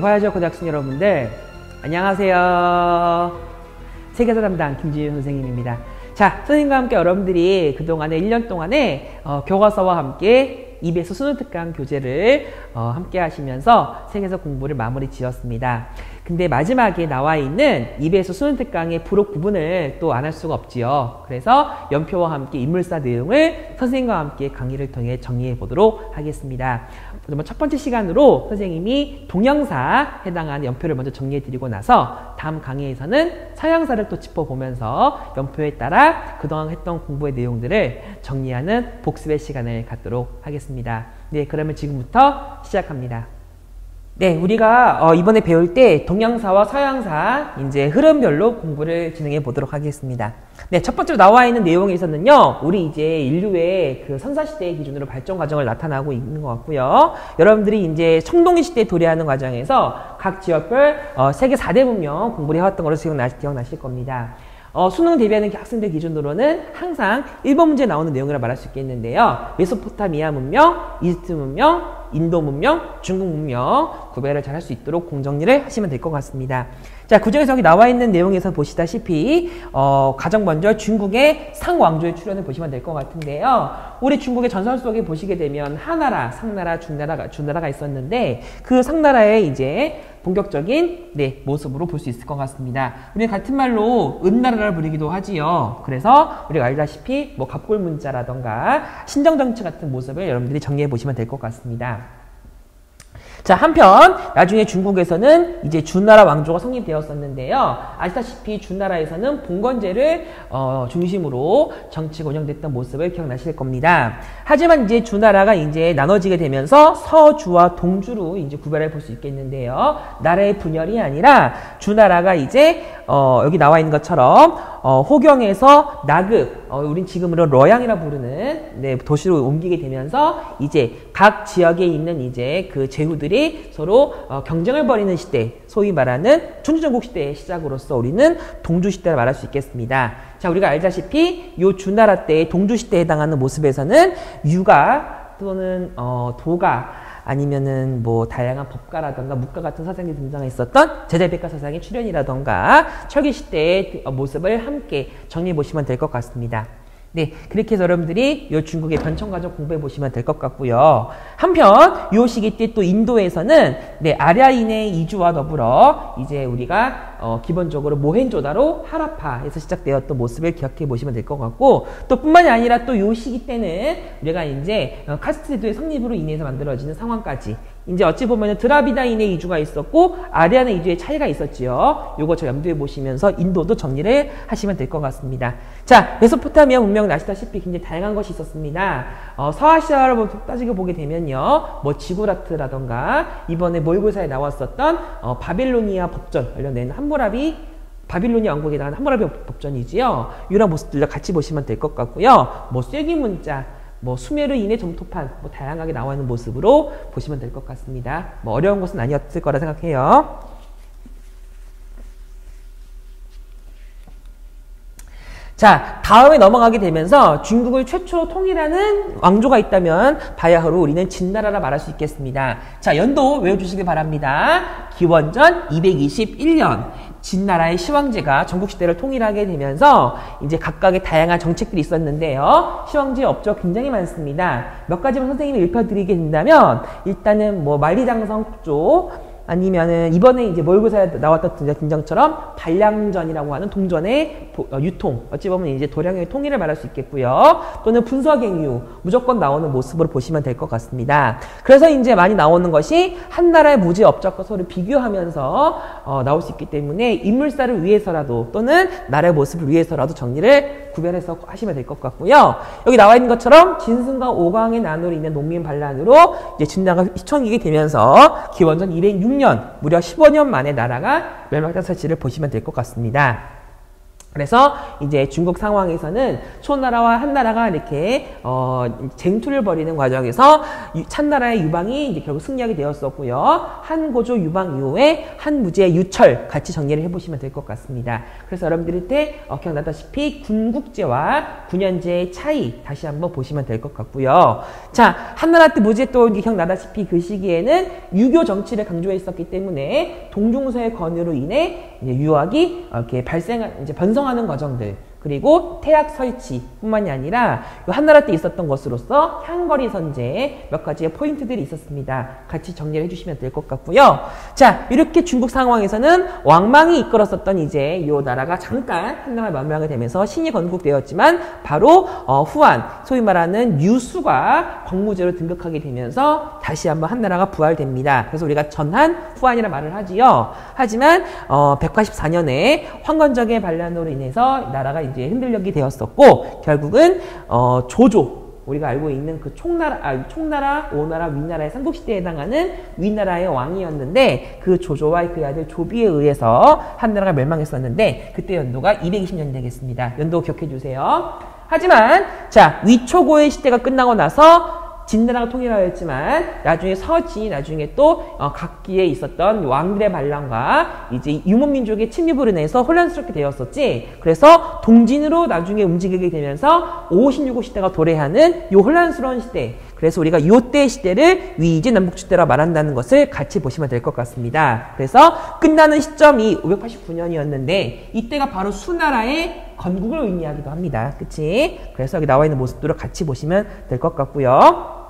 화야지역 고등학생 여러분들 안녕하세요. 세계사 담당 김지윤 선생님입니다. 자, 선생님과 함께 여러분들이 그동안에 1년 동안에 교과서와 함께 EBS 수능특강 교재를 함께 하시면서 세계사 공부를 마무리 지었습니다. 근데 마지막에 나와 있는 EBS 수능특강의 부록 부분을 또 안 할 수가 없지요. 그래서 연표와 함께 인물사 내용을 선생님과 함께 강의를 통해 정리해 보도록 하겠습니다. 첫 번째 시간으로 선생님이 동양사 해당하는 연표를 먼저 정리해 드리고 나서 다음 강의에서는 서양사를 또 짚어보면서 연표에 따라 그동안 했던 공부의 내용들을 정리하는 복습의 시간을 갖도록 하겠습니다. 네, 그러면 지금부터 시작합니다. 네, 우리가 이번에 배울 때 동양사와 서양사 이제 흐름별로 공부를 진행해 보도록 하겠습니다. 네, 첫 번째로 나와 있는 내용에서는요, 우리 이제 인류의 그 선사시대의 기준으로 발전 과정을 나타나고 있는 것 같고요. 여러분들이 이제 청동기 시대에 도래하는 과정에서 각 지역별 세계 4대 문명 공부를 해왔던 걸로 기억나실 겁니다. 수능 대비하는 학생들 기준으로는 항상 1번 문제에 나오는 내용이라 말할 수 있겠는데요. 메소포타미아 문명, 이집트 문명, 인도 문명, 중국 문명 구별을 잘 할 수 있도록 공정리를 하시면 될 것 같습니다. 자, 그중에서 여기 나와 있는 내용에서 보시다시피 가장 먼저 중국의 상왕조의 출현을 보시면 될 것 같은데요. 우리 중국의 전설 속에 보시게 되면 하나라, 상나라, 주나라가 있었는데 그 상나라의 이제 본격적인 모습으로 볼 수 있을 것 같습니다. 우리는 같은 말로 은나라를 부르기도 하지요. 그래서 우리가 알다시피 뭐 갑골문자라던가 신정정치 같은 모습을 여러분들이 정리해 보시면 될 것 같습니다. 자, 한편 나중에 중국에서는 이제 주나라 왕조가 성립되었었는데요. 아시다시피 주나라에서는 봉건제를 중심으로 정치가 운영됐던 모습을 기억나실 겁니다. 하지만 이제 주나라가 이제 나눠지게 되면서 서주와 동주로 이제 구별해 볼 수 있겠는데요. 나라의 분열이 아니라 주나라가 이제 여기 나와 있는 것처럼 호경에서 나급, 우린 지금으로 러양이라 부르는 도시로 옮기게 되면서 이제 각 지역에 있는 이제 그 제후들이 서로 경쟁을 벌이는 시대, 소위 말하는 춘추전국 시대의 시작으로서 우리는 동주시대를 말할 수 있겠습니다. 자, 우리가 알다시피 요 주나라 때의 동주시대에 해당하는 모습에서는 유가 또는 도가 아니면은 뭐 다양한 법가라던가 묵가 같은 사상이 등장했었던 제자백가 사상의 출현이라던가 철기시대의 모습을 함께 정리해 보시면 될 것 같습니다. 네, 그렇게 해서 여러분들이 이 중국의 변천과정 공부해 보시면 될 것 같고요. 한편 이 시기 때 또 인도에서는 아랴인의 이주와 더불어 이제 우리가 기본적으로 모헨조다로 하라파에서 시작되었던 모습을 기억해 보시면 될 것 같고, 또 뿐만이 아니라 또 이 시기 때는 우리가 이제 카스트 제도의 성립으로 인해서 만들어지는 상황까지 이제 어찌 보면 드라비다인의 이주가 있었고 아리안의 이주의 차이가 있었지요. 요거 저 염두에 보시면서 인도도 정리를 하시면 될 것 같습니다. 자, 메소포타미아 문명은 아시다시피 굉장히 다양한 것이 있었습니다. 서아시아를 따지고 보게 되면요, 뭐 지구라트라던가 이번에 모의고사에 나왔었던 바빌로니아 법전 관련된 함무라비 바빌로니아 왕국에 대한 함무라비 법전이지요. 이런 모습들과 같이 보시면 될 것 같고요. 뭐 쐐기문자, 뭐 수메르인의 점토판, 뭐 다양하게 나와 있는 모습으로 보시면 될 것 같습니다. 뭐 어려운 것은 아니었을 거라 생각해요. 자, 다음에 넘어가게 되면서 중국을 최초로 통일하는 왕조가 있다면 바야흐로 우리는 진나라라 말할 수 있겠습니다. 자, 연도 외워주시기 바랍니다. 기원전 221년 진나라의 시황제가 전국시대를 통일하게 되면서 이제 각각의 다양한 정책들이 있었는데요. 시황제 업적 굉장히 많습니다. 몇 가지만 선생님이 읊어드리게 된다면, 일단은 뭐 만리장성 쪽, 아니면은 이번에 이제 모의고사에 나왔던 등장처럼 반량전이라고 하는 동전의 유통, 어찌 보면 이제 도량의 통일을 말할 수 있겠고요. 또는 분서갱유, 무조건 나오는 모습으로 보시면 될 것 같습니다. 그래서 이제 많이 나오는 것이 한 나라의 무지 업적과 서로 비교하면서 나올 수 있기 때문에 인물사를 위해서라도 또는 나라의 모습을 위해서라도 정리를 구별해서 하시면 될 것 같고요. 여기 나와 있는 것처럼 진승과 오광의 난으로 인한 농민 반란으로 이제 진나라가 휘청이게 되면서 기원전 206년 무려 15년 만에 나라가 멸망한 사실을 보시면 될 것 같습니다. 그래서 이제 중국 상황에서는 초나라와 한나라가 이렇게 쟁투를 벌이는 과정에서 찬나라의 유방이 이제 결국 승리하게 되었었고요. 한고조 유방 이후에 한무제 유철 같이 정리를 해보시면 될 것 같습니다. 그래서 여러분들한테 기억나다시피 군국제와 군현제의 차이 다시 한번 보시면 될 것 같고요. 자, 한나라 때 무제 또 기억나다시피 그 시기에는 유교 정치를 강조했었기 때문에 동중서의 권유로 인해 이제 유학이 이렇게 이제 변성하는 과정들, 그리고 태학 설치뿐만이 아니라 한나라 때 있었던 것으로서 향거리 선제 몇 가지의 포인트들이 있었습니다. 같이 정리를 해주시면 될 것 같고요. 자, 이렇게 중국 상황에서는 왕망이 이끌었었던 이제 이 나라가 잠깐 한나라 멸망이 되면서 신이 건국되었지만 바로 후한, 소위 말하는 유수가 광무제로 등극하게 되면서 다시 한번 한나라가 부활됩니다. 그래서 우리가 전한, 후한이라 말을 하지요. 하지만 184년에 황건적의 반란으로 인해서 나라가 이제 흔들리게 되었었고, 결국은 조조, 우리가 알고 있는 그 총나라, 오나라, 위나라의 삼국시대에 해당하는 위나라의 왕이었는데, 그 조조와 그 아들 조비에 의해서 한나라가 멸망했었는데, 그때 연도가 220년이 되겠습니다. 연도 기억해 주세요. 하지만 자, 위초고의 시대가 끝나고 나서 진나라가 통일하였지만 나중에 나중에 또 각기에 있었던 왕들의 반란과 이제 유목민족의 침입으로 인해서 혼란스럽게 되었었지. 그래서 동진으로 나중에 움직이게 되면서 56호 시대가 도래하는 이 혼란스러운 시대. 그래서 우리가 이때 시대를 위이제 남북주대라 말한다는 것을 같이 보시면 될 것 같습니다. 그래서 끝나는 시점이 589년이었는데 이때가 바로 수나라의 건국을 의미하기도 합니다. 그치? 그래서 여기 나와 있는 모습들을 같이 보시면 될 것 같고요.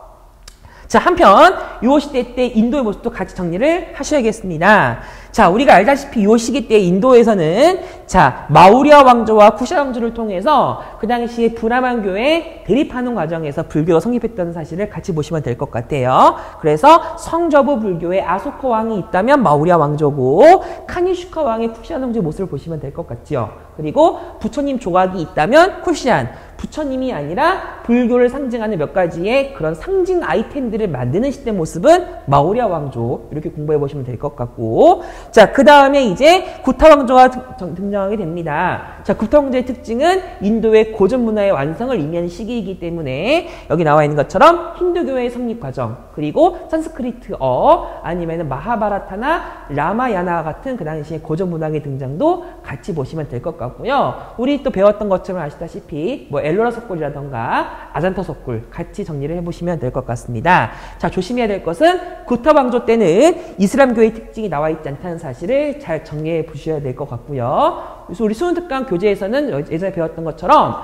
자, 한편 이 시대 때 인도의 모습도 같이 정리를 하셔야겠습니다. 자, 우리가 알다시피 이 시기 때 인도에서는 자, 마우리아 왕조와 쿠샤 왕조를 통해서 그 당시에 브라만교에 대립하는 과정에서 불교가 성립했다는 사실을 같이 보시면 될 것 같아요. 그래서 성저부 불교의 아소카 왕이 있다면 마우리아 왕조고, 카니슈카 왕의 쿠시안 왕조의 모습을 보시면 될 것 같지요. 그리고 부처님 조각이 있다면 쿠시안, 부처님이 아니라 불교를 상징하는 몇 가지의 그런 상징 아이템들을 만드는 시대 모습은 마우리아 왕조, 이렇게 공부해 보시면 될 것 같고, 자, 그 다음에 이제 구타 왕조가 등장하게 됩니다. 자, 구타 왕조의 특징은 인도의 고전 문화의 완성을 의미하는 시기이기 때문에 여기 나와 있는 것처럼 힌두교의 성립 과정, 그리고 산스크리트어, 아니면 마하바라타나 라마야나 같은 그 당시의 고전 문학의 등장도 같이 보시면 될 것 같고요. 우리 또 배웠던 것처럼 아시다시피 뭐 엘로라 석굴이라던가 아잔타 석굴 같이 정리를 해보시면 될 것 같습니다. 자, 조심해야 될 것은 구타 왕조 때는 이슬람교의 특징이 나와 있지 않다는 사실을 잘 정리해 보셔야 될 것 같고요. 그래서 우리 수능특강 교재에서는 예전에 배웠던 것처럼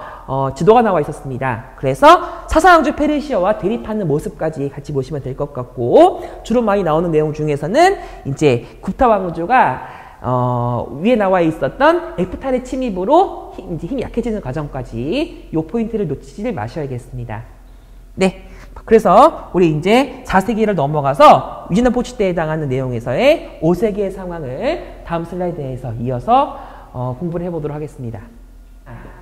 지도가 나와 있었습니다. 그래서 사사왕조 페르시아와 대립하는 모습까지 같이 보시면 될 것 같고, 주로 많이 나오는 내용 중에서는 이제 구타 왕조가 위에 나와 있었던 에프탈의 침입으로 힘이 약해지는 과정까지 이 포인트를 놓치지 마셔야겠습니다. 네. 그래서 우리 이제 4세기를 넘어가서 위진남북 시대에 해당하는 내용에서의 5세기의 상황을 다음 슬라이드에서 이어서 공부를 해보도록 하겠습니다.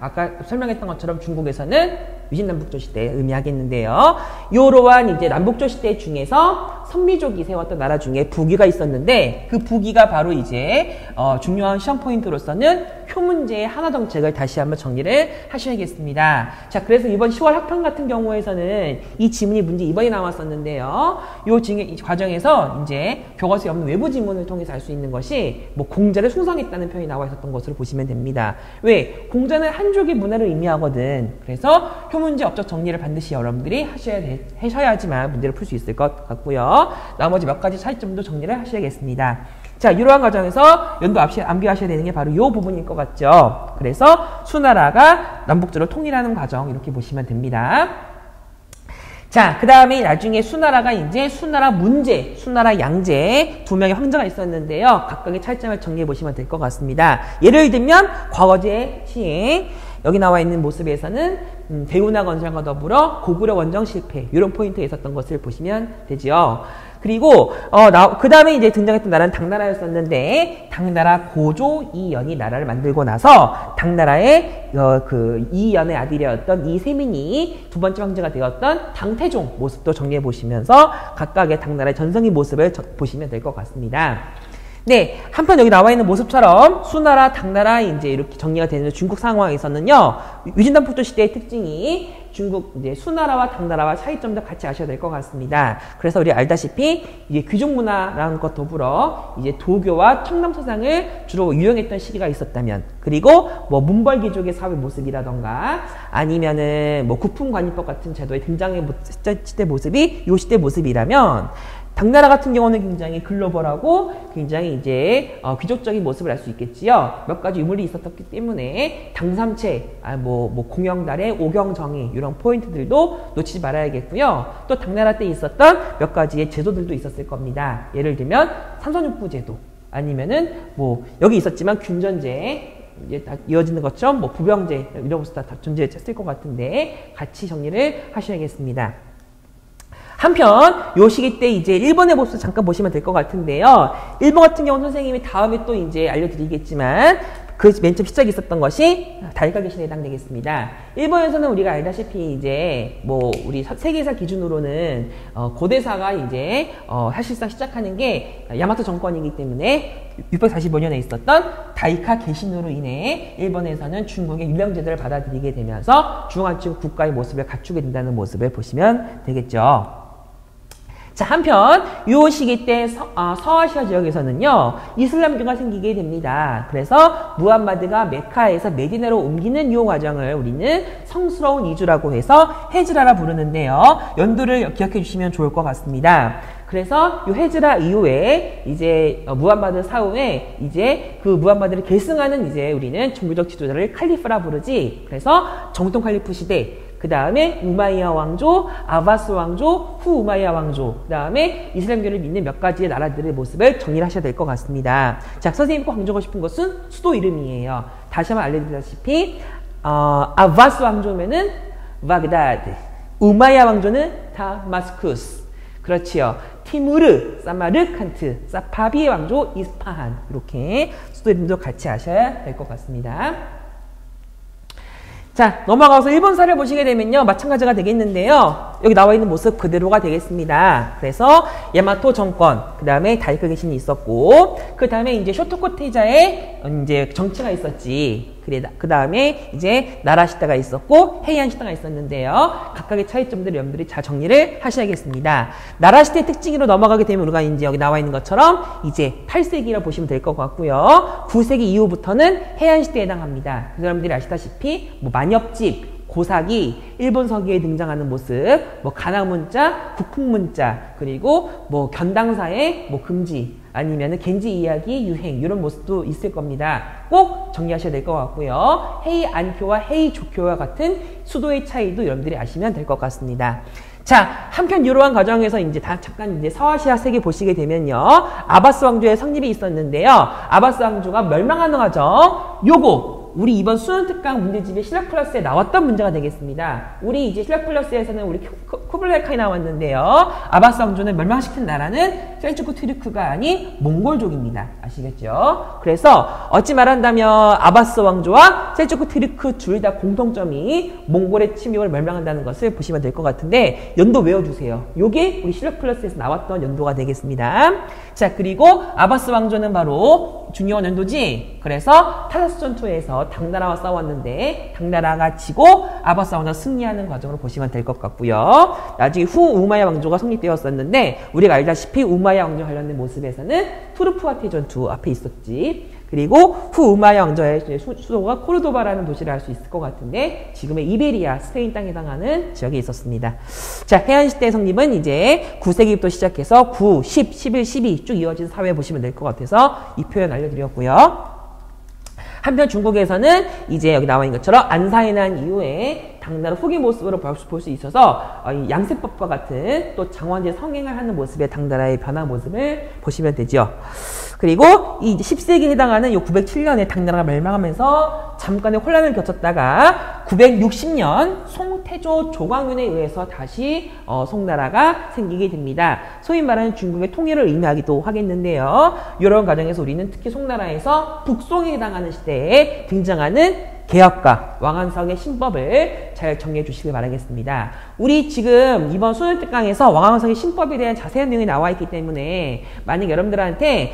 아까 설명했던 것처럼 중국에서는 위진남북조 시대에 의미하겠는데요. 이러한 이제 남북조 시대 중에서 선미족이 세웠던 나라 중에 부기가 있었는데, 그 부기가 바로 이제 중요한 시험 포인트로서는 효문제의 한화 정책을 다시 한번 정리를 하셔야겠습니다. 자, 그래서 이번 10월 학평 같은 경우에서는 이 지문이 문제 2번이 나왔었는데요. 이 과정에서 이제 교과서에 없는 외부 지문을 통해서 알 수 있는 것이 뭐 공자를 숭상했다는 표현이 나와 있었던 것으로 보시면 됩니다. 왜? 공자는 한족의 문화를 의미하거든. 그래서 효문제 업적 정리를 반드시 여러분들이 하셔야지만 문제를 풀 수 있을 것 같고요. 나머지 몇 가지 차이점도 정리를 하셔야겠습니다. 자, 이러한 과정에서 연도 암기하셔야 되는 게 바로 이 부분일 것 같죠. 그래서 수나라가 남북조를 통일하는 과정, 이렇게 보시면 됩니다. 자, 그 다음에 나중에 수나라가 이제 수나라 문제, 수나라 양제 두 명의 황제가 있었는데요. 각각의 차이점을 정리해 보시면 될 것 같습니다. 예를 들면 과거제 시행, 여기 나와 있는 모습에서는 대운하 건설과 더불어 고구려 원정 실패, 이런 포인트에 있었던 것을 보시면 되지요. 그리고 그 다음에 이제 등장했던 나라는 당나라였었는데, 당나라 고조 이연이 나라를 만들고 나서 당나라의 그 이연의 아들이었던 이세민이 두 번째 황제가 되었던 당태종 모습도 정리해 보시면서 각각의 당나라의 전성기 모습을 보시면 될 것 같습니다. 네, 한편 여기 나와 있는 모습처럼 수나라, 당나라 이제 이렇게 정리가 되는 중국 상황에서는요, 유진단 폭조 시대의 특징이 중국 이제 수나라와 당나라와 차이점도 같이 아셔야 될 것 같습니다. 그래서 우리 알다시피 이게 귀족 문화라는 것 더불어 이제 도교와 청남 서상을 주로 유행했던 시기가 있었다면, 그리고 뭐 문벌귀족의 사회 모습이라던가 아니면은 뭐 구품관리법 같은 제도의 등장의 시대 모습이 요 시대 모습이라면, 당나라 같은 경우는 굉장히 글로벌하고 굉장히 이제 귀족적인 모습을 알 수 있겠지요. 몇 가지 유물이 있었기 때문에 당삼체, 뭐 공영달의 오경정의 이런 포인트들도 놓치지 말아야겠고요. 또 당나라 때 있었던 몇 가지의 제도들도 있었을 겁니다. 예를 들면 삼선육부 제도, 아니면은 뭐 여기 있었지만 균전제, 이제 다 이어지는 것처럼 뭐 부병제 이런 것도 다 존재했을 것 같은데 같이 정리를 하셔야겠습니다. 한편 요 시기 때 이제 일본의 모습 잠깐 보시면 될 것 같은데요. 일본 같은 경우는 선생님이 다음에 또 이제 알려드리겠지만 그 맨 처음 시작이 있었던 것이 다이카 개신에 해당되겠습니다. 일본에서는 우리가 알다시피 이제 뭐 우리 세계사 기준으로는 고대사가 이제 사실상 시작하는 게 야마토 정권이기 때문에 645년에 있었던 다이카 개신으로 인해 일본에서는 중국의 유명제도를 받아들이게 되면서 중앙층 국가의 모습을 갖추게 된다는 모습을 보시면 되겠죠. 자, 한편 이 시기 때 서아시아 지역에서는요, 이슬람교가 생기게 됩니다. 그래서 무함마드가 메카에서 메디나로 옮기는 이 과정을 우리는 성스러운 이주라고 해서 헤즈라라 부르는데요. 연도를 기억해 주시면 좋을 것 같습니다. 그래서 이 헤즈라 이후에 이제 무함마드 사후에 이제 그 무함마드를 계승하는 이제 우리는 종교적 지도자를 칼리프라 부르지. 그래서 정통 칼리프 시대, 그 다음에 우마이야 왕조, 아바스 왕조, 후 우마이야 왕조, 그 다음에 이슬람교를 믿는 몇 가지의 나라들의 모습을 정리를 하셔야 될 것 같습니다. 자, 선생님이 꼭 강조하고 싶은 것은 수도 이름이에요. 다시 한번 알려드리다시피 아바스 왕조면은 바그다드, 우마이야 왕조는 다마스쿠스, 그렇지요. 티무르, 사마르칸트, 사파비의 왕조, 이스파한, 이렇게 수도 이름도 같이 아셔야 될 것 같습니다. 자, 넘어가서 일본사를 보시게 되면요, 마찬가지가 되겠는데요. 여기 나와 있는 모습 그대로가 되겠습니다. 그래서 야마토 정권, 그 다음에 다이카 개신이 있었고, 그 다음에 이제 쇼토코 태자의 이제 정치가 있었지. 그 다음에 이제 나라 시대가 있었고 헤이안 시대가 있었는데요. 각각의 차이점들을 여러분들이 잘 정리를 하셔야겠습니다. 나라 시대 특징으로 넘어가게 되면 우리가 이제 여기 나와 있는 것처럼 이제 8세기라고 보시면 될 것 같고요. 9세기 이후부터는 헤이안 시대에 해당합니다. 그래서 여러분들이 아시다시피 뭐 만엽집, 고사기, 일본 서기에 등장하는 모습, 뭐 가나문자, 국풍문자, 그리고 뭐 견당사의 뭐 금지, 아니면은 겐지 이야기 유행, 이런 모습도 있을 겁니다. 꼭 정리하셔야 될 것 같고요. 헤이 안교와 헤이 조교와 같은 수도의 차이도 여러분들이 아시면 될 것 같습니다. 자, 한편 이러한 과정에서 이제 잠깐 이제 서아시아 세계 보시게 되면요, 아바스 왕조의 성립이 있었는데요. 아바스 왕조가 멸망하는 과정, 요거 우리 이번 수능 특강 문제집의 실력 플러스에 나왔던 문제가 되겠습니다. 우리 이제 실력 플러스에서는 우리 쿠블라이 칸이 나왔는데요. 아바스 왕조는 멸망시킨 나라는 셀주크 트르크가 아닌 몽골족입니다. 아시겠죠? 그래서 어찌 말한다면 아바스 왕조와 셀주크 트르크 둘 다 공통점이 몽골의 침략을 멸망한다는 것을 보시면 될 것 같은데, 연도 외워주세요. 요게 우리 실력 플러스에서 나왔던 연도가 되겠습니다. 자, 그리고 아바스 왕조는 바로 중요한 연도지. 그래서 타사스 전투에서 당나라와 싸웠는데 당나라가 지고 아바스 왕조가 승리하는 과정으로 보시면 될 것 같고요. 나중에 후 우마야 왕조가 성립되었었는데 우리가 알다시피 우마야 왕조 관련된 모습에서는 투르푸아테 전투 앞에 있었지. 그리고 후 우마야 왕조의 수도가 코르도바라는 도시를 알 수 있을 것 같은데 지금의 이베리아, 스페인 땅에 해당하는 지역에 있었습니다. 자, 해안시대 성립은 이제 9세기부터 시작해서 9, 10, 11, 12 쭉 이어진 사회 보시면 될 것 같아서 이 표현 알려드렸고요. 한편 중국에서는 이제 여기 나와 있는 것처럼 안사해 난 이후에 당나라 후기 모습으로 볼 수 있어서 양세법과 같은 또 장원제 성행을 하는 모습의 당나라의 변화 모습을 보시면 되죠. 그리고 이 10세기에 해당하는 이 907년에 당나라가 멸망하면서 잠깐의 혼란을 겪었다가 960년 송태조 조광윤에 의해서 다시 송나라가 생기게 됩니다. 소위 말하는 중국의 통일을 의미하기도 하겠는데요. 이런 과정에서 우리는 특히 송나라에서 북송에 해당하는 시대에 등장하는 개혁과 왕안성의 신법을 잘 정리해 주시길 바라겠습니다. 우리 지금 이번 수능 특강에서 왕안성의 신법에 대한 자세한 내용이 나와 있기 때문에 만약 여러분들한테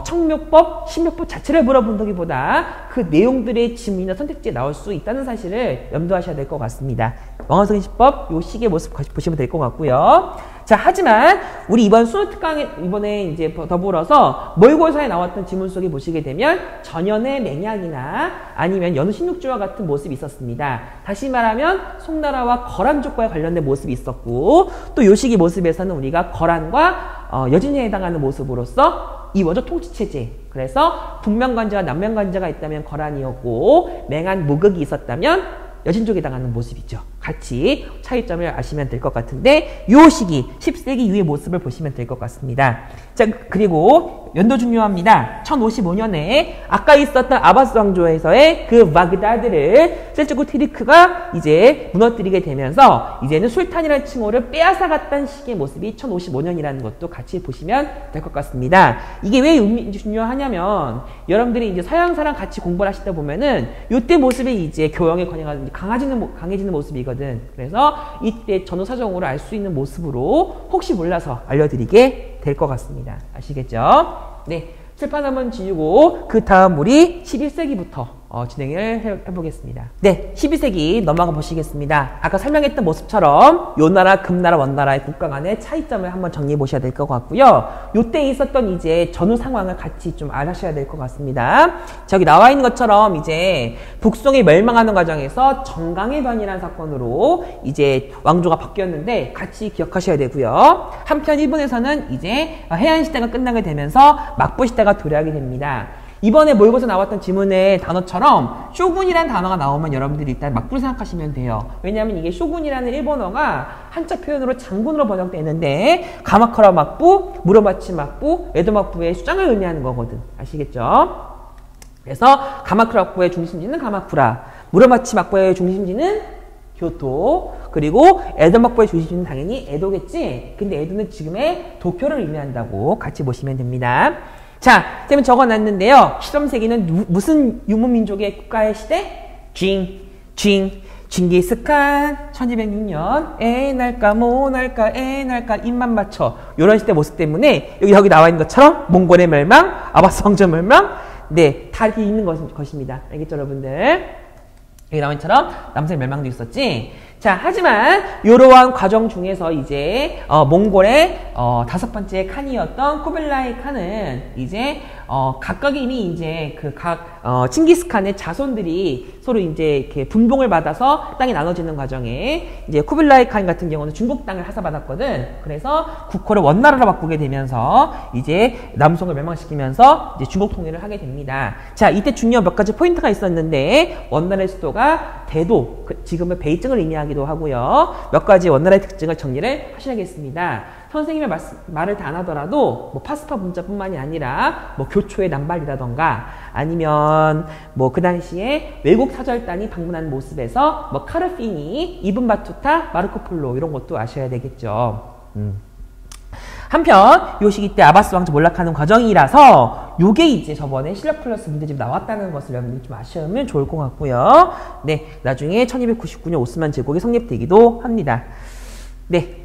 청묘법, 신묘법 자체를 물어본다기보다 그 내용들의 지문이나 선택지에 나올 수 있다는 사실을 염두하셔야 될 것 같습니다. 왕안성의 신법 요 시기의 모습 보시면 될 것 같고요. 자, 하지만 우리 이번 수능 특강에 이번에 이제 더불어서 모의고사에 나왔던 지문 속에 보시게 되면 전연의 맹약이나 아니면 연우 16주와 같은 모습이 있었습니다. 다시 말하면 송나라와 거란족과의 관련된 모습이 있었고 또 요 시기 모습에서는 우리가 거란과 여진에 해당하는 모습으로서 이원조 통치체제, 그래서 북면관제와 남면관제가 있다면 거란이었고 맹한 무극이 있었다면 여진족에 해당하는 모습이죠. 같이 차이점을 아시면 될 것 같은데 요 시기 10세기 이후의 모습을 보시면 될 것 같습니다. 자, 그리고 연도 중요합니다. 1055년에 아까 있었던 아바스 왕조에서의 그 바그다드를 셀주크 티르크가 이제 무너뜨리게 되면서 이제는 술탄이라는 칭호를 빼앗아갔던 시기의 모습이 1055년이라는 것도 같이 보시면 될 것 같습니다. 이게 왜 중요하냐면 여러분들이 이제 서양사랑 같이 공부를 하시다 보면은 요때 모습이 이제 교양의 권위가 강해지는 모습이거든. 그래서 이때 전후 사정으로 알 수 있는 모습으로 혹시 몰라서 알려드리게 될 것 같습니다. 아시겠죠? 네. 칠판 한번 지우고 그 다음 우리 11세기부터 진행을 해보겠습니다. 네, 12세기 넘어가 보시겠습니다. 아까 설명했던 모습처럼 요 나라, 금나라, 원나라의 국가 간의 차이점을 한번 정리해 보셔야 될 것 같고요. 요때 있었던 이제 전후 상황을 같이 좀 알아셔야 될 것 같습니다. 저기 나와 있는 것처럼 이제 북송이 멸망하는 과정에서 정강의 변이라는 사건으로 이제 왕조가 바뀌었는데 같이 기억하셔야 되고요. 한편 일본에서는 이제 해안시대가 끝나게 되면서 막부시대가 도래하게 됩니다. 이번에 모의고사 나왔던 지문의 단어처럼 쇼군이라는 단어가 나오면 여러분들이 일단 막부를 생각하시면 돼요. 왜냐하면 이게 쇼군이라는 일본어가 한자 표현으로 장군으로 번역되는데 가마쿠라 막부, 무로마치 막부, 에도 막부의 수장을 의미하는 거거든. 아시겠죠? 그래서 가마쿠라 막부의 중심지는 가마쿠라, 무로마치 막부의 중심지는 교토, 그리고 에도 막부의 중심지는 당연히 에도겠지? 근데 에도는 지금의 도쿄를 의미한다고 같이 보시면 됩니다. 자, 그러면 적어놨는데요. 실험세기는 무슨 유무민족의 국가의 시대? 징기스칸 1206년 에 날까 뭐 날까 에 날까 입만 맞춰 이런 시대 모습 때문에 여기 나와 있는 것처럼 몽골의 멸망, 아바스 왕조 멸망, 네, 다 이렇게 있는 것입니다. 알겠죠, 여러분들? 여기 나온 것처럼 남색 멸망도 있었지. 자, 하지만 이러한 과정 중에서 이제 몽골의 5번째 칸이었던 쿠빌라이 칸은 이제 각각의 이미 이제 그 칭기스칸의 자손들이 서로 이제 이렇게 분봉을 받아서 땅이 나눠지는 과정에 이제 쿠빌라이 칸 같은 경우는 중국 땅을 하사받았거든. 그래서 국호를 원나라로 바꾸게 되면서 이제 남송을 멸망시키면서 이제 중국 통일을 하게 됩니다. 자, 이때 중요한 몇 가지 포인트가 있었는데 원나라의 수도가 대도, 지금은 베이징을 의미하기도 하고요. 몇 가지 원나라의 특징을 정리를 하셔야겠습니다. 선생님의 말을 다 안 하더라도 뭐 파스파 문자뿐만이 아니라 뭐 교초의 남발이라던가 아니면 뭐 그 당시에 외국 사절단이 방문한 모습에서 뭐 카르피니, 이븐 바투타, 마르코 폴로 이런 것도 아셔야 되겠죠. 한편 요 시기 때 아바스 왕조 몰락하는 과정이라서 요게 이제 저번에 실력 플러스 문제집 나왔다는 것을 여러분들이 좀 아시면 좋을 것 같고요. 네, 나중에 1299년 오스만 제국이 성립되기도 합니다. 네.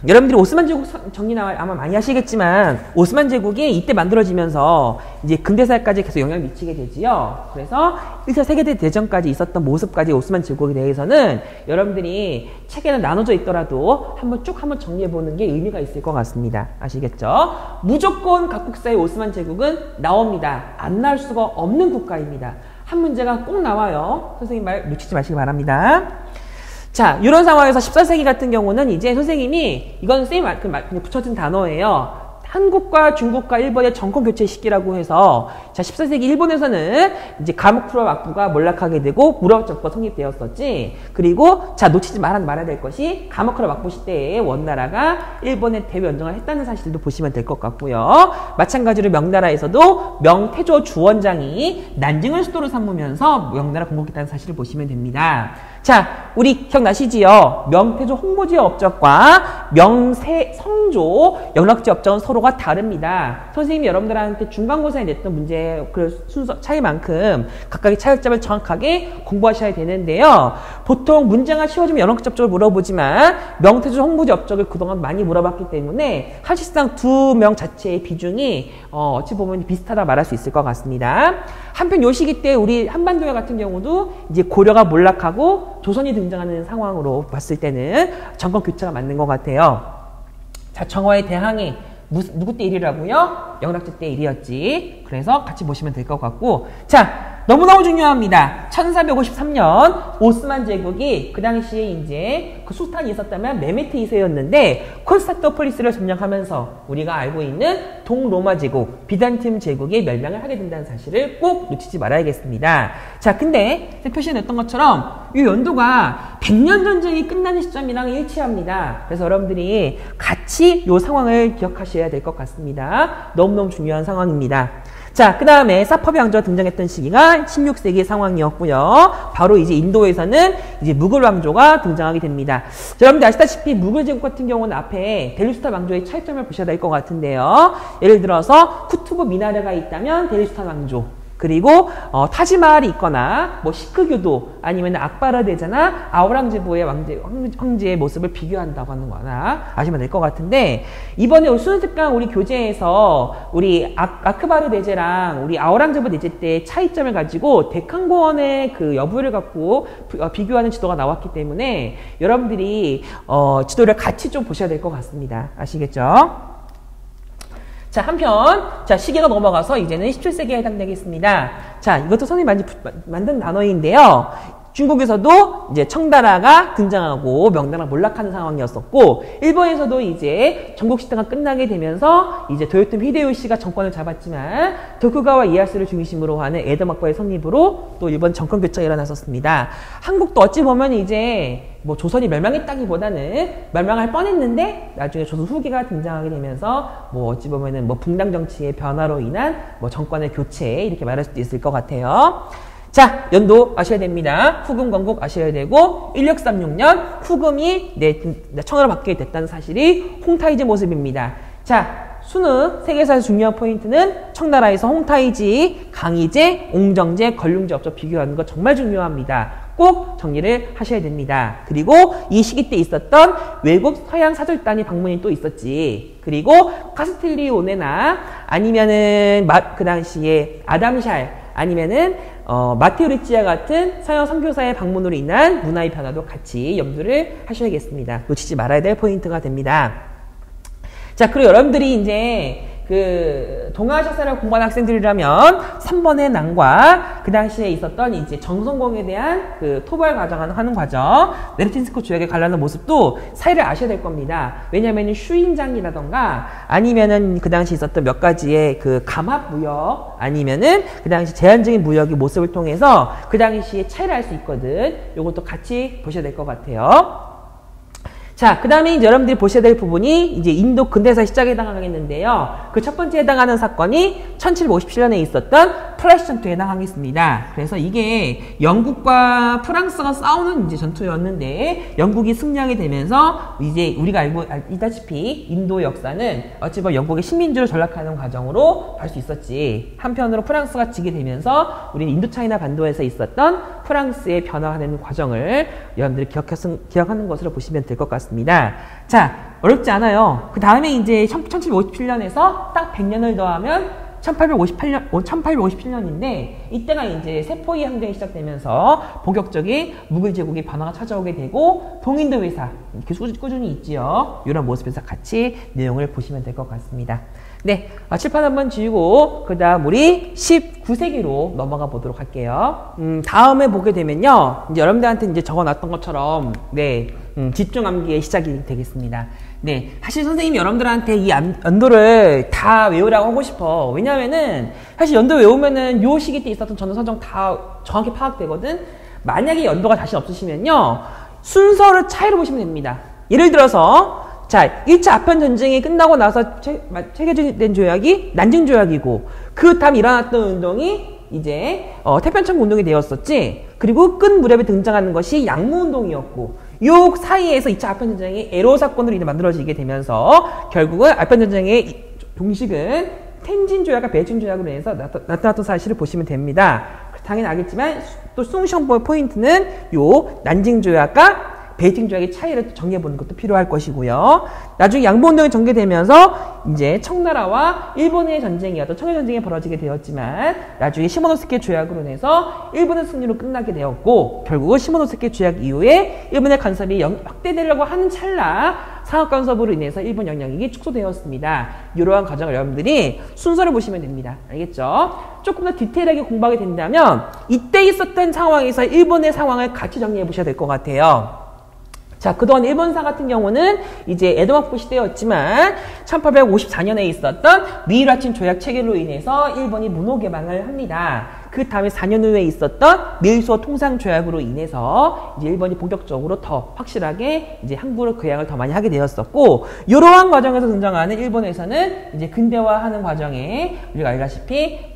여러분들이 오스만 제국 정리 아마 많이 하시겠지만 오스만 제국이 이때 만들어지면서 이제 근대사까지 계속 영향을 미치게 되지요. 그래서 1차 세계대전까지 있었던 모습까지 오스만 제국에 대해서는 여러분들이 책에는 나눠져 있더라도 한번 정리해보는 게 의미가 있을 것 같습니다. 아시겠죠? 무조건 각 국사의 오스만 제국은 나옵니다. 안 나올 수가 없는 국가입니다. 한 문제가 꼭 나와요. 선생님 말 놓치지 마시기 바랍니다. 자, 이런 상황에서 14세기 같은 경우는 이제 선생님이, 이건 선생님 그냥 붙여진 단어예요. 한국과 중국과 일본의 정권 교체 시기라고 해서, 자, 14세기 일본에서는 이제 가마쿠라 막부가 몰락하게 되고, 무라오 정권 성립되었었지. 그리고, 자, 놓치지 말아야 될 것이, 가마쿠라 막부 시대에 원나라가 일본의 대외 연정을 했다는 사실도 보시면 될 것 같고요. 마찬가지로 명나라에서도 명태조 주원장이 난징을 수도로 삼으면서 명나라 건국했다는 사실을 보시면 됩니다. 자, 우리 기억나시지요? 명태조 홍보지의 업적과 명세성조 영락지 업적은 서로가 다릅니다. 선생님이 여러분들한테 중간고사에 냈던 문제 그 순서 차이만큼 각각의 차이점을 정확하게 공부하셔야 되는데요. 보통 문제가 쉬워지면 영락지 업적을 물어보지만 명태조 홍보지 업적을 그동안 많이 물어봤기 때문에 사실상 두 명 자체의 비중이 어찌 보면 비슷하다 말할 수 있을 것 같습니다. 한편 요 시기 때 우리 한반도에 같은 경우도 이제 고려가 몰락하고 조선이 등장하는 상황으로 봤을 때는 정권 교체가 맞는 것 같아요. 자, 정화의 대항해 누구 때 일이라고요? 영락제 때 일이었지. 그래서 같이 보시면 될 것 같고, 자, 너무너무 중요합니다. 1453년 오스만 제국이 그 당시에 이제 그 수탄이 있었다면 메메트 2세였는데 콘스탄티노플리스를 점령하면서 우리가 알고 있는 동로마 제국, 비잔팀 제국의 멸망을 하게 된다는 사실을 꼭 놓치지 말아야겠습니다. 자, 근데 표시에 냈던 것처럼 이 연도가 100년 전쟁이 끝나는 시점이랑 일치합니다. 그래서 여러분들이 같이 이 상황을 기억하셔야 될 것 같습니다. 너무너무 중요한 상황입니다. 자, 그 다음에 사퍼비 왕조가 등장했던 시기가 16세기 상황이었고요. 바로 이제 인도에서는 이제 무굴 왕조가 등장하게 됩니다. 자, 여러분들 아시다시피 무굴 제국 같은 경우는 앞에 델루스탄 왕조의 차이점을 보셔야 될 것 같은데요. 예를 들어서 쿠투브 미나르가 있다면 델루스탄 왕조, 그리고 타지마할이 있거나 뭐 시크교도 아니면 악바르 대자나 아우랑제부의 황제의 모습을 비교한다고 하는 거나 아시면 될 것 같은데, 이번에 수능특강 우리 교재에서 우리 아크바르 대제랑 우리 아우랑제부 대제 때 차이점을 가지고 데칸고원의 그 여부를 갖고 비교하는 지도가 나왔기 때문에 여러분들이 지도를 같이 좀 보셔야 될 것 같습니다. 아시겠죠? 자, 한편, 자, 시계가 넘어가서 이제는 17세기에 해당되겠습니다. 자, 이것도 선생님이 만든 단어인데요. 중국에서도 이제 청나라가 등장하고 명나라가 몰락하는 상황이었었고, 일본에서도 이제 전국시대가 끝나게 되면서 이제 도요토미 히데요시가 정권을 잡았지만 도쿠가와 이에야스를 중심으로 하는 에도 막부의 성립으로 또 일본 정권 교체가 일어났었습니다. 한국도 어찌 보면 이제 뭐 조선이 멸망했다기보다는 멸망할 뻔했는데 나중에 조선 후기가 등장하게 되면서 뭐 어찌 보면은 뭐 분당 정치의 변화로 인한 뭐 정권의 교체 이렇게 말할 수도 있을 것 같아요. 자, 연도 아셔야 됩니다. 후금 건국 아셔야 되고 1636년 후금이 청으로 바뀌게 됐다는 사실이 홍타이지 모습입니다. 자, 수능 세계사에서 중요한 포인트는 청나라에서 홍타이지, 강희제, 옹정제, 걸륭제 업적 비교하는 거 정말 중요합니다. 꼭 정리를 하셔야 됩니다. 그리고 이 시기 때 있었던 외국 서양 사절단이 방문이 또 있었지. 그리고 카스틸리오네나 아니면은 그 당시에 아담샬 아니면은 마테오 리치아 같은 서양 선교사의 방문으로 인한 문화의 변화도 같이 염두를 하셔야겠습니다. 놓치지 말아야 될 포인트가 됩니다. 자, 그리고 여러분들이 이제 그 동아시아사를 공부하는 학생들이라면 3번의 난과 그 당시에 있었던 이제 정성공에 대한 그 토벌 과정하는 과정, 네르친스크 조약에 관련한 모습도 사이를 아셔야 될 겁니다. 왜냐하면 슈인장이라던가 아니면은 그 당시 있었던 몇 가지의 그 감합 무역 아니면은 그 당시 제한적인 무역의 모습을 통해서 그 당시에 차이를 알 수 있거든. 요것도 같이 보셔야 될 것 같아요. 자, 그 다음에 이제 여러분들이 보셔야 될 부분이 이제 인도 근대사 시작에 해당하겠는데요. 그 첫 번째 해당하는 사건이 1757년에 있었던 플라시 전투에 해당하겠습니다. 그래서 이게 영국과 프랑스가 싸우는 이제 전투였는데 영국이 승리하게 되면서 이제 우리가 알고 있다시피 인도 역사는 어찌 보면 영국의 식민지로 전락하는 과정으로 볼 수 있었지. 한편으로 프랑스가 지게 되면서 우리는 인도차이나 반도에서 있었던 프랑스의 변화하는 과정을 여러분들이 기억하는 것으로 보시면 될 것 같습니다. 자, 어렵지 않아요. 그 다음에 이제 1757년에서 딱 100년을 더하면 1857년인데 이때가 이제 세포위 항쟁이 시작되면서 본격적인 무굴 제국의 변화가 찾아오게 되고 동인도 회사 이렇게 꾸준히 있지요. 이런 모습에서 같이 내용을 보시면 될 것 같습니다. 네, 칠판 한번 지우고 그 다음 우리 19세기로 넘어가 보도록 할게요. 다음에 보게 되면요, 이제 여러분들한테 이제 적어놨던 것처럼 네, 집중 암기의 시작이 되겠습니다. 네, 사실 선생님이 여러분들한테 이 연도를 다 외우라고 하고 싶어. 왜냐면은 사실 연도 외우면은 요 시기 때 있었던 전후사정 다 정확히 파악되거든. 만약에 연도가 자신 없으시면요, 순서를 차이로 보시면 됩니다. 예를 들어서 자, 1차 아편 전쟁이 끝나고 나서 체결된 조약이 난징 조약이고 그 다음 일어났던 운동이 이제 태평양 운동이 되었었지. 그리고 끝 무렵에 등장하는 것이 양무 운동이었고, 요 사이에서 2차 아편전쟁이 에로 사건으로 인해 만들어지게 되면서 결국은 아편전쟁의 종식은 텐진 조약과 베이징 조약으로 인해서 나타났던 사실을 보시면 됩니다. 당연히 알겠지만 또 숭시험보의 포인트는 요 난징 조약과 베이징 조약의 차이를 정리해보는 것도 필요할 것이고요. 나중에 양보운동이 전개되면서 이제 청나라와 일본의 전쟁이었던 청일전쟁이 벌어지게 되었지만 나중에 시모노세키 조약으로 인해서 일본의 승리로 끝나게 되었고, 결국은 시모노세키 조약 이후에 일본의 간섭이 확대되려고 하는 찰나 상업 간섭으로 인해서 일본 영향력이 축소되었습니다. 이러한 과정을 여러분들이 순서를 보시면 됩니다. 알겠죠? 조금 더 디테일하게 공부하게 된다면 이때 있었던 상황에서 일본의 상황을 같이 정리해 보셔야 될 것 같아요. 자, 그동안 일본사 같은 경우는 이제 에도마부 시대였지만 1854년에 있었던 미이라친 조약 체결로 인해서 일본이 문호 개방을 합니다. 그 다음에 4년 후에 있었던 밀수어 통상 조약으로 인해서 이제 일본이 본격적으로 더 확실하게 이제 항구를 개항을 더 많이 하게 되었었고, 이러한 과정에서 등장하는 일본에서는 이제 근대화하는 과정에 우리가 알다시피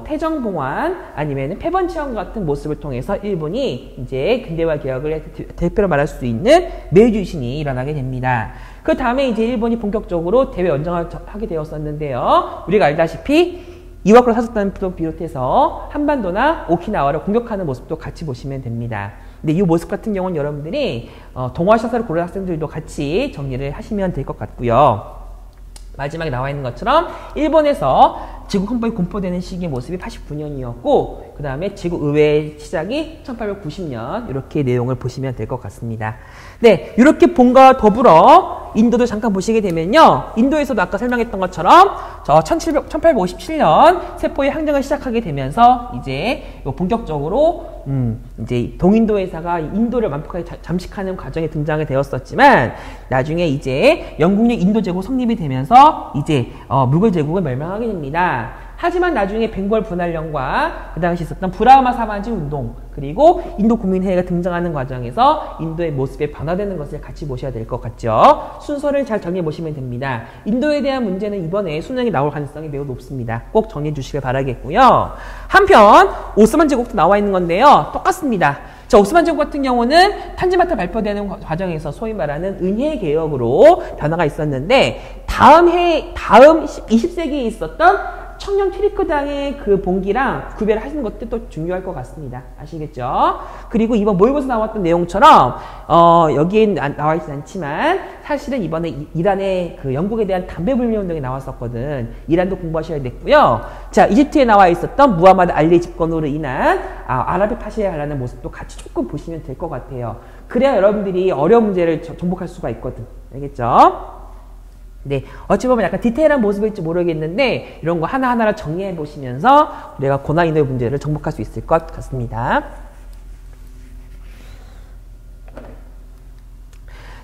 태정봉환 아니면 패번치원 같은 모습을 통해서 일본이 이제 근대화 개혁을 대표로 말할 수 있는 메이주신이 일어나게 됩니다. 그 다음에 이제 일본이 본격적으로 대외 연정을 하게 되었었는데요. 우리가 알다시피 이와쿠로 사슬단도 비롯해서 한반도나 오키나와를 공격하는 모습도 같이 보시면 됩니다. 근데 이 모습 같은 경우는 여러분들이 동아시아사를 고려한 학생들도 같이 정리를 하시면 될 것 같고요. 마지막에 나와 있는 것처럼 일본에서 지구헌법이 공포되는 시기의 모습이 89년이었고 그 다음에 지구의회 시작이 1890년 이렇게 내용을 보시면 될 것 같습니다. 네, 이렇게 본과 더불어 인도도 잠깐 보시게 되면요. 인도에서도 아까 설명했던 것처럼 1857년 세포의 항쟁을 시작하게 되면서 이제 본격적으로 이제 동인도 회사가 인도를 완벽하게 잠식하는 과정에 등장이 되었었지만 나중에 이제 영국령 인도 제국 성립이 되면서 이제 무굴 제국을 멸망하게 됩니다. 하지만 나중에 벵골 분할령과 그 당시 있었던 브라흐마 사만지 운동 그리고 인도 국민회의가 등장하는 과정에서 인도의 모습이 변화되는 것을 같이 보셔야 될 것 같죠. 순서를 잘 정리해 보시면 됩니다. 인도에 대한 문제는 이번에 수능이 나올 가능성이 매우 높습니다. 꼭 정리해 주시길 바라겠고요. 한편 오스만 제국도 나와 있는 건데요. 똑같습니다. 자, 오스만 제국 같은 경우는 탄지마타 발표되는 과정에서 소위 말하는 은혜 개혁으로 변화가 있었는데 다음 20세기에 있었던 청년 튀리크당의 그 봉기랑 구별을 하시는 것도 또 중요할 것 같습니다. 아시겠죠? 그리고 이번 모의고사 나왔던 내용처럼 여기에 나와 있진 않지만 사실은 이번에 이란의 그 영국에 대한 담배 불매 운동이 나왔었거든. 이란도 공부하셔야 됐고요. 자, 이집트에 나와 있었던 무하마드 알리 집권으로 인한 아랍의 파시에 하려는 모습도 같이 조금 보시면 될 것 같아요. 그래야 여러분들이 어려운 문제를 정복할 수가 있거든. 알겠죠? 네, 어찌 보면 약간 디테일한 모습일지 모르겠는데 이런 거 하나하나를 정리해 보시면서 우리가 고난 인도의 문제를 정복할 수 있을 것 같습니다.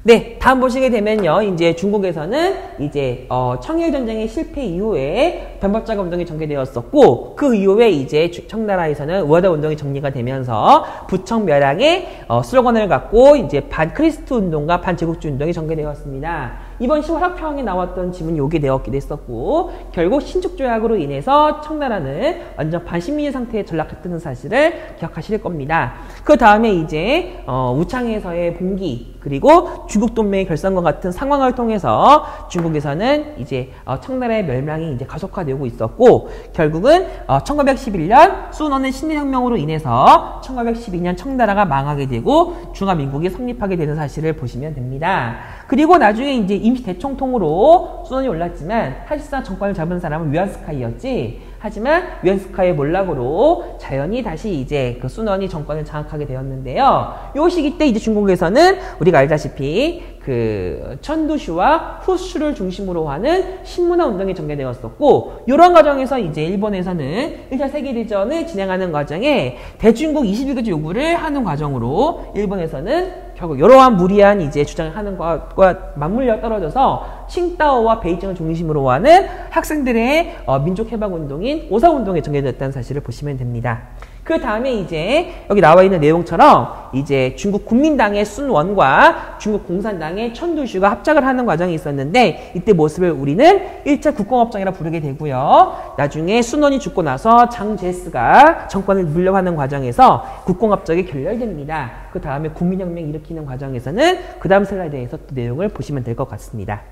네, 다음 보시게 되면요. 이제 중국에서는 이제 청일전쟁의 실패 이후에 변법자가 운동이 전개되었었고 그 이후에 이제 청나라에서는 우하다 운동이 정리가 되면서 부청 멸항의 슬로건을 갖고 이제 반크리스트 운동과 반제국주의 운동이 전개되었습니다. 이번 10월 학평에 나왔던 지문이 요게 되었기도 했었고 결국 신축조약으로 인해서 청나라는 완전 반식민지 상태에 전락했다는 사실을 기억하실 겁니다. 그 다음에 이제 우창에서의 봉기 그리고 중국 동맹의 결성과 같은 상황을 통해서 중국에서는 이제 청나라의 멸망이 이제 가속화되고 있었고 결국은 1911년 수노는 신민혁명으로 인해서 1912년 청나라가 망하게 되고 중화민국이 성립하게 되는 사실을 보시면 됩니다. 그리고 나중에 이제 임시 대총통으로 수논이 올랐지만 사실상 정권을 잡은 사람은 위안스카이였지. 하지만 위안스카이의 몰락으로 자연히 다시 이제 그 수논이 정권을 장악하게 되었는데요. 요 시기 때 이제 중국에서는 우리가 알다시피 그 천두슈와 후슈를 중심으로 하는 신문화 운동이 전개되었었고 이런 과정에서 이제 일본에서는 1차 세계대전을 진행하는 과정에 대중국 21개조 요구를 하는 과정으로 일본에서는 결국 이러한 무리한 이제 주장을 하는 것과 맞물려 떨어져서 칭다오와 베이징을 중심으로 하는 학생들의 민족해방운동인 오사운동이 전개됐다는 사실을 보시면 됩니다. 그 다음에 이제 여기 나와 있는 내용처럼 이제 중국 국민당의 순원과 중국 공산당의 천두슈가 합작을 하는 과정이 있었는데 이때 모습을 우리는 1차 국공업장이라 부르게 되고요. 나중에 순원이 죽고 나서 장제스가 정권을 물려하는 과정에서 국공업적이 결렬됩니다. 그 다음에 국민혁명 일으키는 과정에서는 그 다음 세가에 대해서 또 내용을 보시면 될 것 같습니다.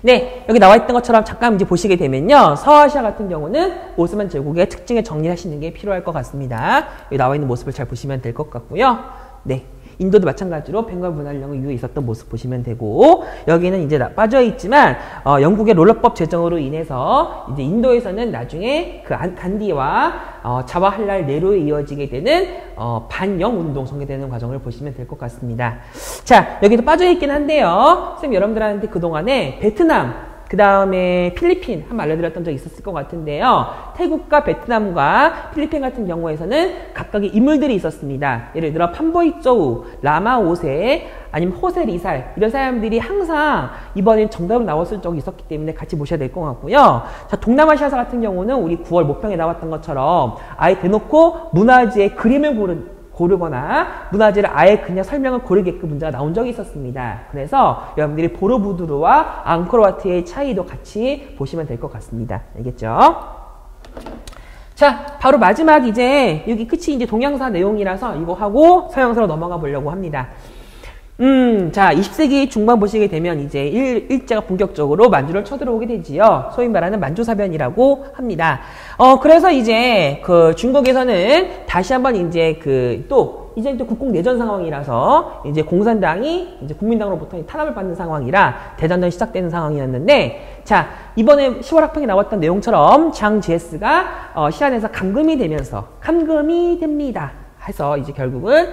네, 여기 나와 있던 것처럼 잠깐 이제 보시게 되면요. 서아시아 같은 경우는 오스만 제국의 특징을 정리하시는 게 필요할 것 같습니다. 여기 나와 있는 모습을 잘 보시면 될 것 같고요. 네. 인도도 마찬가지로 벵갈 분할령 이후에 있었던 모습 보시면 되고, 여기는 이제 빠져 있지만 영국의 롤러법 제정으로 인해서 이제 인도에서는 나중에 그 간디와 자와할랄 네로에 이어지게 되는 반영 운동 전개되는 과정을 보시면 될 것 같습니다. 자, 여기도 빠져 있긴 한데요. 선생님 여러분들한테 그동안에 베트남, 그 다음에 필리핀 한번 알려드렸던 적 있었을 것 같은데요. 태국과 베트남과 필리핀 같은 경우에서는 각각의 인물들이 있었습니다. 예를 들어 판보이쪼우, 라마 5세, 아니면 호세 리살 이런 사람들이 항상 이번엔 정답으로 나왔을 적이 있었기 때문에 같이 보셔야 될 것 같고요. 자, 동남아시아사 같은 경우는 우리 9월 모평에 나왔던 것처럼 아예 대놓고 문화재의 그림을 고르거나 문화재를 아예 그냥 설명을 고르게끔 문제가 나온 적이 있었습니다. 그래서 여러분들이 보로부두르와 앙코르와트의 차이도 같이 보시면 될 것 같습니다. 알겠죠? 자, 바로 마지막 이제 여기 끝이 이제 동양사 내용이라서 이거 하고 서양사로 넘어가 보려고 합니다. 자, 20세기 중반 보시게 되면 이제 일제가 본격적으로 만주를 쳐들어오게 되지요. 소위 말하는 만주사변이라고 합니다. 그래서 이제 그 중국에서는 다시 한번 이제 이제 또 국공내전 상황이라서 이제 공산당이 이제 국민당으로부터 탄압을 받는 상황이라 대전전이 시작되는 상황이었는데, 자, 이번에 10월 학평에 나왔던 내용처럼 장제스가 시안에서 감금이 됩니다. 해서 이제 결국은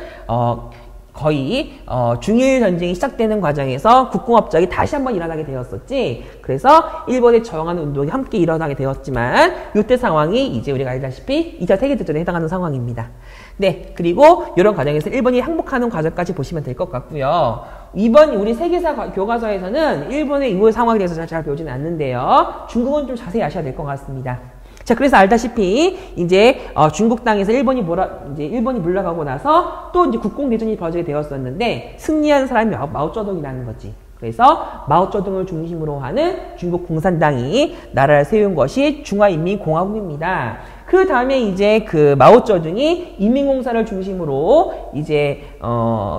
거의 중일 전쟁이 시작되는 과정에서 국공업적이 다시 한번 일어나게 되었었지. 그래서 일본에 저항하는 운동이 함께 일어나게 되었지만 이때 상황이 이제 우리가 알다시피 2차 세계대전에 해당하는 상황입니다. 네, 그리고 이런 과정에서 일본이 항복하는 과정까지 보시면 될 것 같고요. 이번 우리 세계사 교과서에서는 일본의 이후의 상황에 대해서 잘 배우지는 않는데요. 중국은 좀 자세히 아셔야 될 것 같습니다. 자, 그래서 알다시피 이제 중국 땅에서 일본이 물러가고 나서 또 이제 국공대전이 벌어지게 되었었는데 승리한 사람이 마오쩌둥이라는 거지. 그래서 마오쩌둥을 중심으로 하는 중국 공산당이 나라를 세운 것이 중화인민공화국입니다. 그 다음에 이제 그 마오쩌둥이 인민공사를 중심으로 이제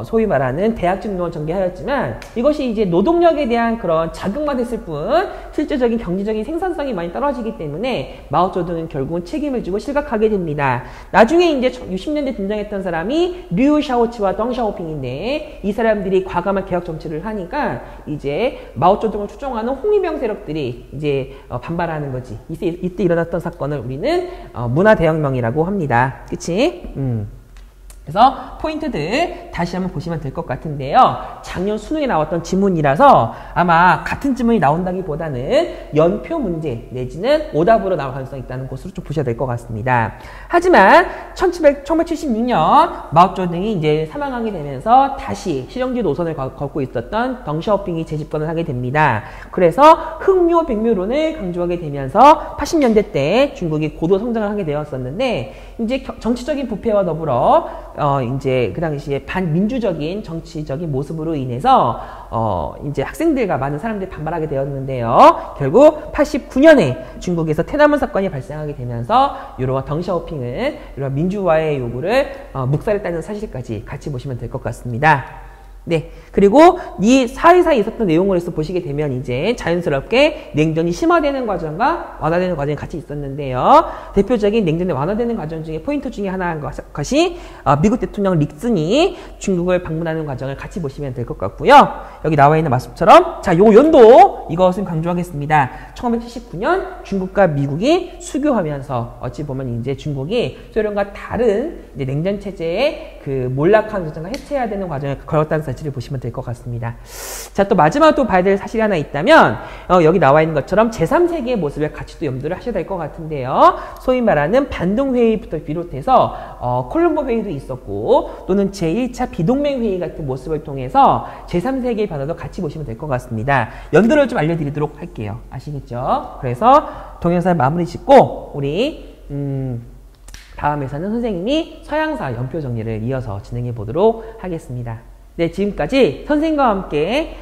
소위 말하는 대학직농을 전개하였지만 이것이 이제 노동력에 대한 그런 자극만 됐을 뿐 실제적인 경제적인 생산성이 많이 떨어지기 때문에 마오쩌둥은 결국은 책임을 지고 실각하게 됩니다. 나중에 이제 60년대 등장했던 사람이 류 샤오치와 덩 샤오핑인데 이 사람들이 과감한 개혁 정치를 하니까 이제 마오쩌둥을 추종하는 홍위병 세력들이 이제 반발하는 거지. 이때 일어났던 사건을 우리는 문화대혁명이라고 합니다. 그치? 그래서 포인트들 다시 한번 보시면 될 것 같은데요. 작년 수능에 나왔던 지문이라서 아마 같은 지문이 나온다기보다는 연표 문제 내지는 오답으로 나올 가능성이 있다는 것으로 좀 보셔야 될 것 같습니다. 하지만 1976년 마오쩌둥이 이제 사망하게 되면서 다시 실용주의 노선을 걷고 있었던 덩샤오핑이 재집권을 하게 됩니다. 그래서 흑묘 백묘론을 강조하게 되면서 80년대 때 중국이 고도 성장을 하게 되었었는데 이제 정치적인 부패와 더불어 이제 그 당시에 반민주적인 정치적인 모습으로 인해서 이제 학생들과 많은 사람들이 반발하게 되었는데요. 결국 89년에 중국에서天安문 사건이 발생하게 되면서 이런 덩샤오핑은 이런 민주화의 요구를 묵살했다는 사실까지 같이 보시면 될 것 같습니다. 네. 그리고 이 사이사이 있었던 내용을 해서 보시게 되면 이제 자연스럽게 냉전이 심화되는 과정과 완화되는 과정이 같이 있었는데요. 대표적인 냉전이 완화되는 과정 중에 포인트 중에 하나인 것이 미국 대통령 닉슨이 중국을 방문하는 과정을 같이 보시면 될 것 같고요. 여기 나와 있는 말씀처럼 자, 요 연도 이것을 강조하겠습니다. 1979년 중국과 미국이 수교하면서 어찌 보면 이제 중국이 소련과 다른 이제 냉전 체제의 그 몰락한 과정을 해체해야 되는 과정을 걸었다는 사실을 보시면 될 것 같습니다. 자, 또 마지막으로 또 봐야 될 사실이 하나 있다면 여기 나와 있는 것처럼 제3세계의 모습을 같이 또 염두를 하셔야 될 것 같은데요. 소위 말하는 반동회의부터 비롯해서 콜롬보 회의도 있었고 또는 제1차 비동맹 회의 같은 모습을 통해서 제3세계의 변화도 같이 보시면 될 것 같습니다. 연도를 좀 알려드리도록 할게요. 아시겠죠? 그래서 동영상 마무리 짓고 우리 다음에서는 선생님이 서양사 연표 정리를 이어서 진행해 보도록 하겠습니다. 네, 지금까지 선생님과 함께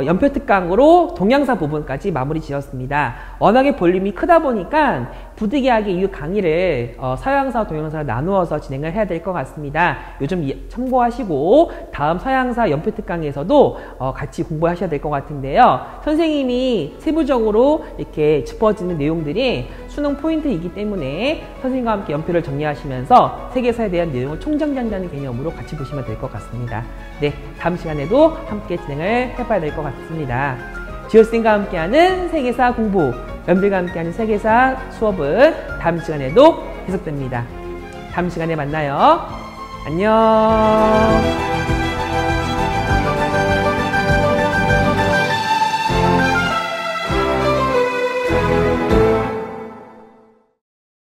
연표 특강으로 동양사 부분까지 마무리 지었습니다. 워낙에 볼륨이 크다 보니까 부득이하게 이 강의를 서양사, 동양사 나누어서 진행을 해야 될 것 같습니다. 요즘 참고하시고 다음 서양사 연표 특강에서도 같이 공부하셔야 될 것 같은데요. 선생님이 세부적으로 이렇게 짚어지는 내용들이 수능 포인트이기 때문에 선생님과 함께 연표를 정리하시면서 세계사에 대한 내용을 총정리한다는 개념으로 같이 보시면 될 것 같습니다. 네, 다음 시간에도 함께 진행을 해봐야 될 것 같습니다. 지효쌤과 함께하는 세계사 공부, 연필과 함께하는 세계사 수업은 다음 시간에도 계속됩니다. 다음 시간에 만나요. 안녕.